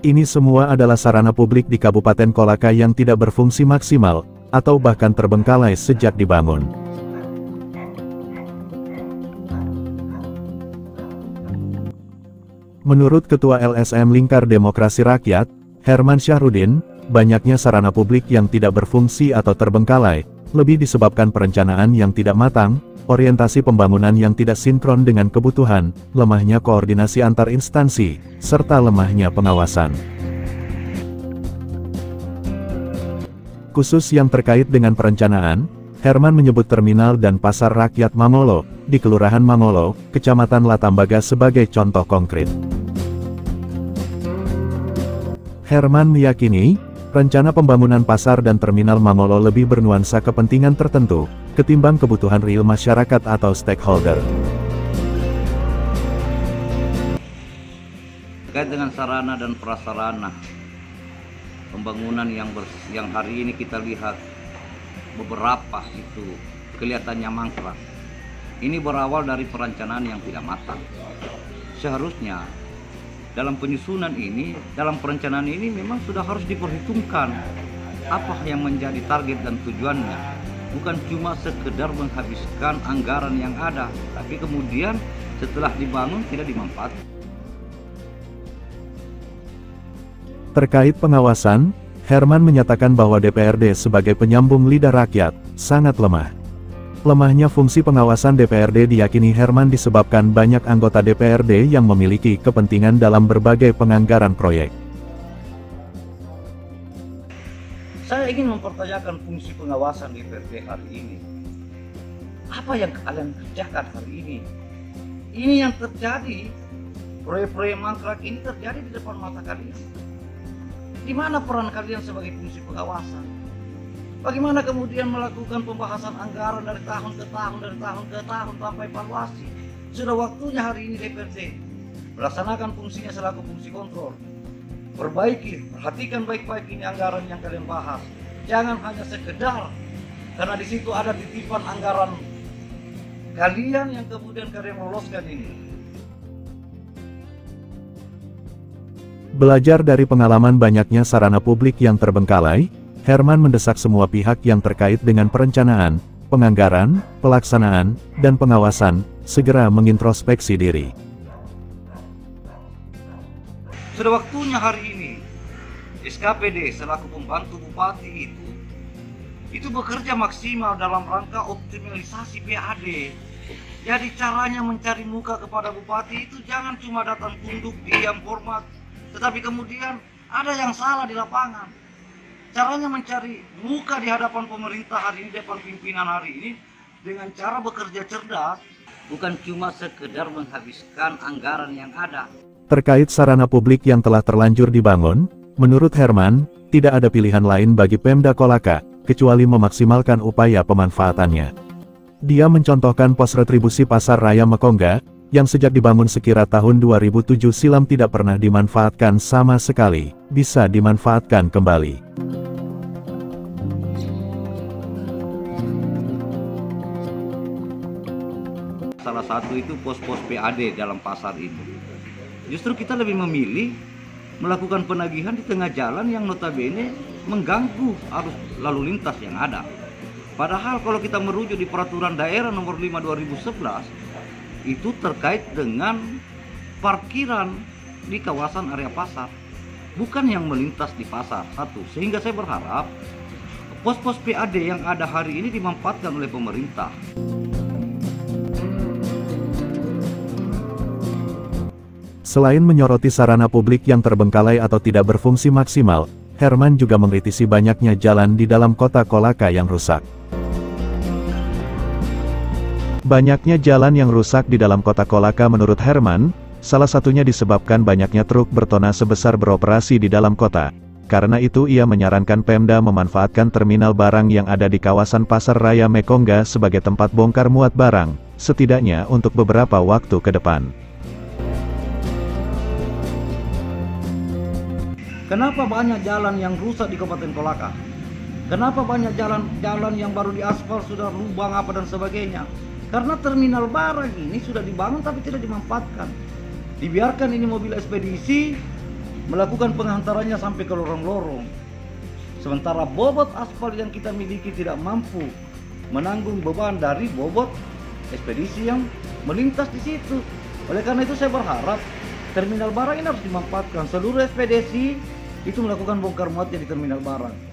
Ini semua adalah sarana publik di Kabupaten Kolaka yang tidak berfungsi maksimal, atau bahkan terbengkalai sejak dibangun. Menurut Ketua LSM Lingkar Demokrasi Rakyat, Herman Syahrudin, banyaknya sarana publik yang tidak berfungsi atau terbengkalai, lebih disebabkan perencanaan yang tidak matang, orientasi pembangunan yang tidak sinkron dengan kebutuhan, lemahnya koordinasi antar instansi, serta lemahnya pengawasan. Khusus yang terkait dengan perencanaan, Herman menyebut terminal dan pasar rakyat Mangolo, di Kelurahan Mangolo, Kecamatan Latambaga sebagai contoh konkret. Herman meyakini, rencana pembangunan pasar dan terminal Mangolo lebih bernuansa kepentingan tertentu, ketimbang kebutuhan real masyarakat atau stakeholder. Terkait dengan sarana dan prasarana pembangunan yang hari ini kita lihat beberapa itu kelihatannya mangkrak. Ini berawal dari perencanaan yang tidak matang. Seharusnya dalam penyusunan ini, dalam perencanaan ini memang sudah harus diperhitungkan apa yang menjadi target dan tujuannya. Bukan cuma sekedar menghabiskan anggaran yang ada, tapi kemudian setelah dibangun tidak dimanfaatkan. Terkait pengawasan, Herman menyatakan bahwa DPRD sebagai penyambung lidah rakyat, sangat lemah. Lemahnya fungsi pengawasan DPRD diyakini Herman disebabkan banyak anggota DPRD yang memiliki kepentingan dalam berbagai penganggaran proyek. Saya ingin mempertanyakan fungsi pengawasan DPRD hari ini. Apa yang kalian kerjakan hari ini? Ini yang terjadi, proyek-proyek mangkrak ini terjadi di depan mata kalian. Di mana peran kalian sebagai fungsi pengawasan? Bagaimana kemudian melakukan pembahasan anggaran dari tahun ke tahun tanpa evaluasi? Sudah waktunya hari ini DPRD melaksanakan fungsinya selaku fungsi kontrol. Perbaiki, perhatikan baik-baik ini anggaran yang kalian bahas. Jangan hanya sekedar, karena di situ ada titipan anggaran kalian yang kemudian kalian loloskan ini. Belajar dari pengalaman banyaknya sarana publik yang terbengkalai, Herman mendesak semua pihak yang terkait dengan perencanaan, penganggaran, pelaksanaan, dan pengawasan, segera mengintrospeksi diri. Sudah waktunya hari ini, SKPD selaku pembantu bupati itu bekerja maksimal dalam rangka optimalisasi PAD. Jadi caranya mencari muka kepada bupati itu jangan cuma datang tunduk, diam, hormat, tetapi kemudian ada yang salah di lapangan. Caranya mencari muka di hadapan pemerintah hari ini, depan pimpinan hari ini, dengan cara bekerja cerdas, bukan cuma sekedar menghabiskan anggaran yang ada. Terkait sarana publik yang telah terlanjur dibangun, menurut Herman, tidak ada pilihan lain bagi Pemda Kolaka, kecuali memaksimalkan upaya pemanfaatannya. Dia mencontohkan pos retribusi Pasar Raya Mekongga, yang sejak dibangun sekira tahun 2007 silam tidak pernah dimanfaatkan sama sekali, bisa dimanfaatkan kembali. Salah satu itu pos-pos PAD dalam pasar ini. Justru kita lebih memilih melakukan penagihan di tengah jalan yang notabene mengganggu arus lalu lintas yang ada. Padahal kalau kita merujuk di peraturan daerah nomor 5 2011, itu terkait dengan parkiran di kawasan area pasar, bukan yang melintas di pasar. Satu, sehingga saya berharap pos-pos PAD yang ada hari ini dimanfaatkan oleh pemerintah. Selain menyoroti sarana publik yang terbengkalai atau tidak berfungsi maksimal, Herman juga mengkritisi banyaknya jalan di dalam kota Kolaka yang rusak. Banyaknya jalan yang rusak di dalam kota Kolaka menurut Herman, salah satunya disebabkan banyaknya truk bertona sebesar beroperasi di dalam kota. Karena itu ia menyarankan Pemda memanfaatkan terminal barang yang ada di kawasan Pasar Raya Mekongga sebagai tempat bongkar muat barang, setidaknya untuk beberapa waktu ke depan. Kenapa banyak jalan yang rusak di Kabupaten Kolaka? Kenapa banyak jalan yang baru diaspal sudah lubang apa dan sebagainya? Karena terminal barang ini sudah dibangun tapi tidak dimanfaatkan. Dibiarkan ini mobil ekspedisi melakukan penghantarannya sampai ke lorong-lorong. Sementara bobot aspal yang kita miliki tidak mampu menanggung beban dari bobot ekspedisi yang melintas di situ. Oleh karena itu saya berharap terminal barang ini harus dimanfaatkan. Seluruh ekspedisi itu melakukan bongkar muatnya di terminal barang.